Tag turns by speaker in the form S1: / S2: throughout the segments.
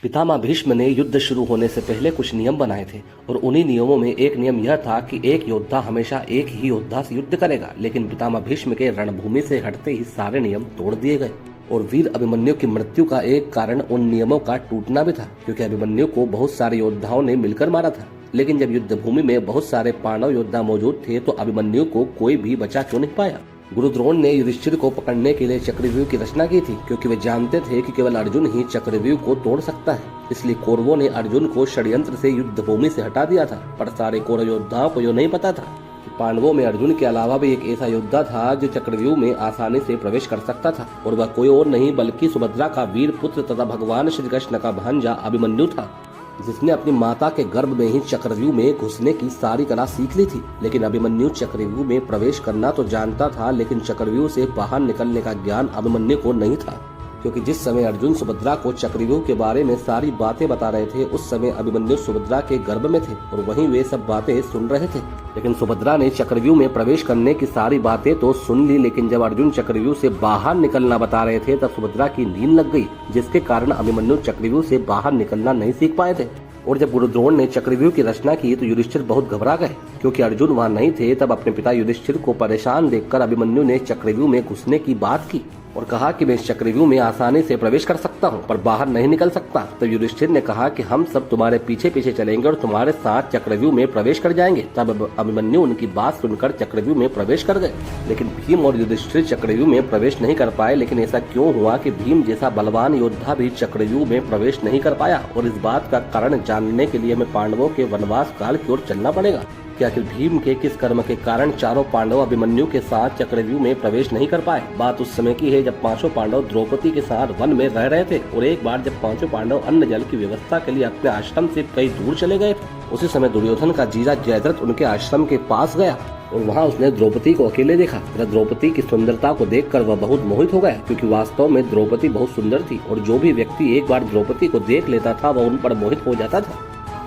S1: पितामह भीष्म ने युद्ध शुरू होने से पहले कुछ नियम बनाए थे और उन्हीं नियमों में एक नियम यह था कि एक योद्धा हमेशा एक ही योद्धा से युद्ध करेगा। लेकिन पितामह भीष्म के रणभूमि से हटते ही सारे नियम तोड़ दिए गए और वीर अभिमन्यु की मृत्यु का एक कारण उन नियमों का टूटना भी था, क्योंकि अभिमन्यु को बहुत सारे योद्धाओं ने मिलकर मारा था। लेकिन जब युद्ध भूमि में बहुत सारे पांडव योद्धा मौजूद थे तो अभिमन्यु को कोई भी बचा क्यों नहीं पाया। गुरु द्रोण ने युधिष्ठिर को पकड़ने के लिए चक्रव्यूह की रचना की थी, क्योंकि वे जानते थे कि केवल अर्जुन ही चक्रव्यूह को तोड़ सकता है। इसलिए कौरवों ने अर्जुन को षड्यंत्र से युद्ध भूमि से हटा दिया था। पर सारे कौरव योद्धाओं को यह नहीं पता था कि पांडवों में अर्जुन के अलावा भी एक ऐसा योद्धा था जो चक्रव्यूह में आसानी से प्रवेश कर सकता था, और वह कोई और नहीं बल्कि सुभद्रा का वीर पुत्र तथा भगवान श्री कृष्ण का भांजा अभिमन्यु था, जिसने अपनी माता के गर्भ में ही चक्रव्यूह में घुसने की सारी कला सीख ली थी। लेकिन अभिमन्यु चक्रव्यूह में प्रवेश करना तो जानता था, लेकिन चक्रव्यूह से बाहर निकलने का ज्ञान अभिमन्यु को नहीं था, क्योंकि जिस समय अर्जुन सुभद्रा को चक्रव्यूह के बारे में सारी बातें बता रहे थे उस समय अभिमन्यु सुभद्रा के गर्भ में थे और वहीं वे सब बातें सुन रहे थे। लेकिन सुभद्रा ने चक्रव्यूह में प्रवेश करने की सारी बातें तो सुन ली, लेकिन जब अर्जुन चक्रव्यूह से बाहर निकलना बता रहे थे तब सुभद्रा की नींद लग गई, जिसके कारण अभिमन्यु चक्रव्यूह से बाहर निकलना नहीं सीख पाए थे। और जब गुरु द्रोण ने चक्रव्यूह की रचना की तो युधिष्ठिर बहुत घबरा गए, क्योंकि अर्जुन वहां नहीं थे। तब अपने पिता युधिष्ठिर को परेशान देखकर अभिमन्यु ने चक्रव्यूह में घुसने की बात की और कहा कि मैं इस चक्रव्यूह में आसानी से प्रवेश कर सकता हूँ पर बाहर नहीं निकल सकता। तब युधिष्ठिर ने कहा कि हम सब तुम्हारे पीछे पीछे चलेंगे और तुम्हारे साथ चक्रव्यूह में प्रवेश कर जाएंगे। तब अभिमन्यु उनकी बात सुनकर चक्रव्यूह में प्रवेश कर गए। लेकिन भीम और युधिष्ठिर चक्रव्यूह में प्रवेश नहीं कर पाए। लेकिन ऐसा क्यों हुआ कि भीम जैसा बलवान योद्धा भी चक्रव्यूह में प्रवेश नहीं कर पाया, और इस बात का कारण जानने के लिए हमें पांडवों के वनवास काल की ओर चलना पड़ेगा कि आखिर भीम के किस कर्म के कारण चारों पांडव अभिमन्यु के साथ चक्रव्यूह में प्रवेश नहीं कर पाए। बात उस समय की है जब पांचों पांडव द्रौपदी के साथ वन में रह रहे थे, और एक बार जब पांचों पांडव अन्न जल की व्यवस्था के लिए अपने आश्रम से कई दूर चले गए थे, उसी समय दुर्योधन का जीजा जयद्रथ उनके आश्रम के पास गया और वहाँ उसने द्रौपदी को अकेले देखा। द्रौपदी की सुंदरता को देखकर वह बहुत मोहित हो गया, क्योंकि वास्तव में द्रौपदी बहुत सुंदर थी और जो भी व्यक्ति एक बार द्रौपदी को देख लेता था वह उन पर मोहित हो जाता था।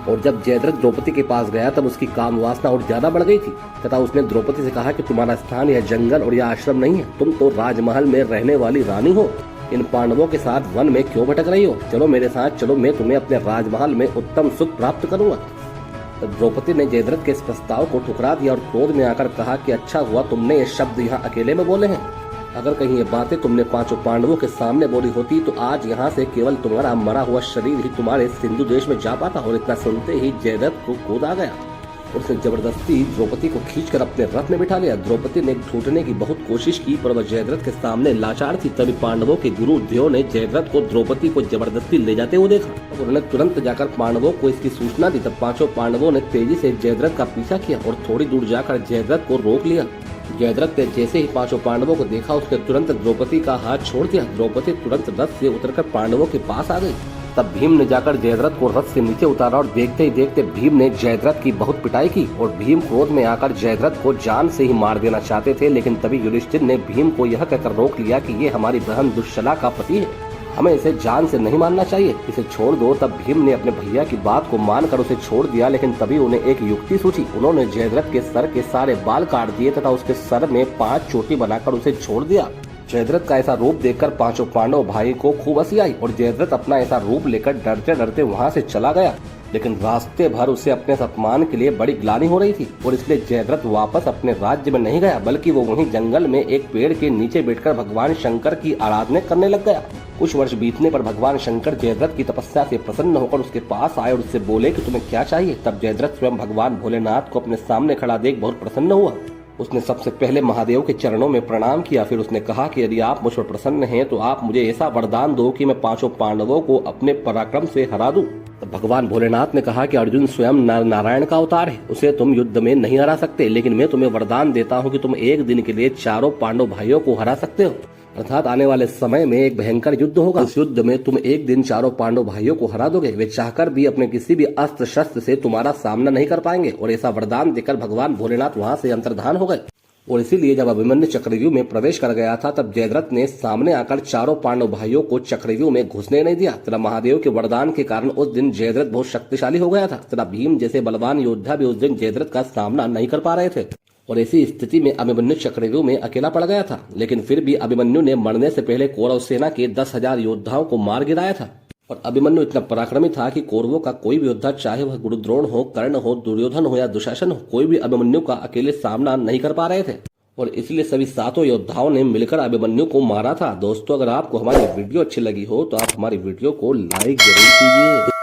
S1: और जब जयद्रथ द्रौपदी के पास गया तब उसकी काम वासना और ज्यादा बढ़ गई थी तथा उसने द्रौपदी से कहा कि तुम्हारा स्थान यह जंगल और यह आश्रम नहीं है, तुम तो राजमहल में रहने वाली रानी हो। इन पांडवों के साथ वन में क्यों भटक रही हो? चलो मेरे साथ चलो, मैं तुम्हें अपने राजमहल में उत्तम सुख प्राप्त करूंगा। तब द्रौपदी ने जयद्रथ के इस प्रस्ताव को ठुकरा दिया और क्रोध में आकर कहा कि अच्छा हुआ तुमने ये शब्द यहाँ अकेले में बोले हैं। अगर कहीं ये बातें तुमने पांचों पांडवों के सामने बोली होती तो आज यहाँ से केवल तुम्हारा मरा हुआ शरीर ही तुम्हारे सिंधु देश में जा पाता। और इतना सुनते ही जयद्रथ को क्रोध आ गया और उसने जबरदस्ती द्रौपदी को खींचकर अपने रथ में बिठा लिया। द्रौपदी ने छूटने की बहुत कोशिश की पर वह जयद्रथ के सामने लाचार थी। तभी पांडवों के गुरु द्यो ने जयद्रथ को द्रौपदी को जबरदस्ती ले जाते हुए देखा। उन्होंने तुरंत जाकर पांडवों को इसकी सूचना दी। तब पांचों पांडवों ने तेजी से जयद्रथ का पीछा किया और थोड़ी दूर जाकर जयद्रथ को रोक लिया। जयद्रथ ने जैसे ही पांचों पांडवों को देखा उसने तुरंत द्रौपदी का हाथ छोड़ दिया। द्रौपदी तुरंत रथ से उतरकर पांडवों के पास आ गई। तब भीम ने जाकर जयद्रथ को रथ से नीचे उतारा और देखते ही देखते भीम ने जयद्रथ की बहुत पिटाई की और भीम क्रोध में आकर जयद्रथ को जान से ही मार देना चाहते थे। लेकिन तभी युधिष्ठिर ने भीम को यह कहकर रोक लिया कि ये हमारी बहन दुश्शला का पति है, हमें इसे जान से नहीं मारना चाहिए, इसे छोड़ दो। तब भीम ने अपने भैया की बात को मानकर उसे छोड़ दिया। लेकिन तभी उन्हें एक युक्ति सूझी। उन्होंने जयद्रथ के सर के सारे बाल काट दिए तथा उसके सर में 5 चोटी बनाकर उसे छोड़ दिया। जयद्रथ का ऐसा रूप देखकर पांचों पांडव भाई को खूब हंसी आई और जयद्रथ अपना ऐसा रूप लेकर डरते डरते वहाँ से चला गया। लेकिन रास्ते भर उसे अपने अपमान के लिए बड़ी ग्लानि हो रही थी और इसलिए जयद्रथ वापस अपने राज्य में नहीं गया, बल्कि वो वहीं जंगल में एक पेड़ के नीचे बैठकर भगवान शंकर की आराधना करने लग गया। कुछ वर्ष बीतने पर भगवान शंकर जयद्रथ की तपस्या से प्रसन्न होकर उसके पास आए और उससे बोले कि तुम्हें क्या चाहिए। तब जयद्रथ स्वयं भगवान भोलेनाथ को अपने सामने खड़ा देख बहुत प्रसन्न हुआ। उसने सबसे पहले महादेव के चरणों में प्रणाम किया। फिर उसने कहा कि यदि आप मुझ पर प्रसन्न हैं तो आप मुझे ऐसा वरदान दो कि मैं पांचों पांडवों को अपने पराक्रम से हरा दूं। तब भगवान भोलेनाथ ने कहा कि अर्जुन स्वयं नारायण का अवतार है, उसे तुम युद्ध में नहीं हरा सकते, लेकिन मैं तुम्हें वरदान देता हूँ कि तुम एक दिन के लिए चारों पांडव भाइयों को हरा सकते हो। अर्थात आने वाले समय में एक भयंकर युद्ध होगा। इस युद्ध में तुम एक दिन चारों पांडव भाइयों को हरा दोगे। वे चाहकर भी अपने किसी भी अस्त्र शस्त्र से तुम्हारा सामना नहीं कर पाएंगे। और ऐसा वरदान देकर भगवान भोलेनाथ वहाँ से अंतर्धान हो गए। और इसीलिए जब अभिमन्यु चक्रव्यूह में प्रवेश कर गया था तब जयद्रथ ने सामने आकर चारों पांडव भाइयों को चक्रव्यूह में घुसने नहीं दिया। तथा महादेव के वरदान के कारण उस दिन जयद्रथ बहुत शक्तिशाली हो गया था तथा भीम जैसे बलवान योद्धा भी उस दिन जयद्रथ का सामना नहीं कर पा रहे थे। और ऐसी स्थिति में अभिमन्यु चक्रव्यूह में अकेला पड़ गया था। लेकिन फिर भी अभिमन्यु ने मरने से पहले कौरव सेना के 10,000 योद्धाओं को मार गिराया था। और अभिमन्यु इतना पराक्रमी था कि कौरवों का कोई भी योद्धा, चाहे वह गुरुद्रोण हो, कर्ण हो, दुर्योधन हो या दुशासन हो, कोई भी अभिमन्यु का अकेले सामना नहीं कर पा रहे थे और इसलिए सभी सातों योद्धाओं ने मिलकर अभिमन्यु को मारा था। दोस्तों, अगर आपको हमारी वीडियो अच्छी लगी हो तो आप हमारी वीडियो को लाइक जरूर कीजिए।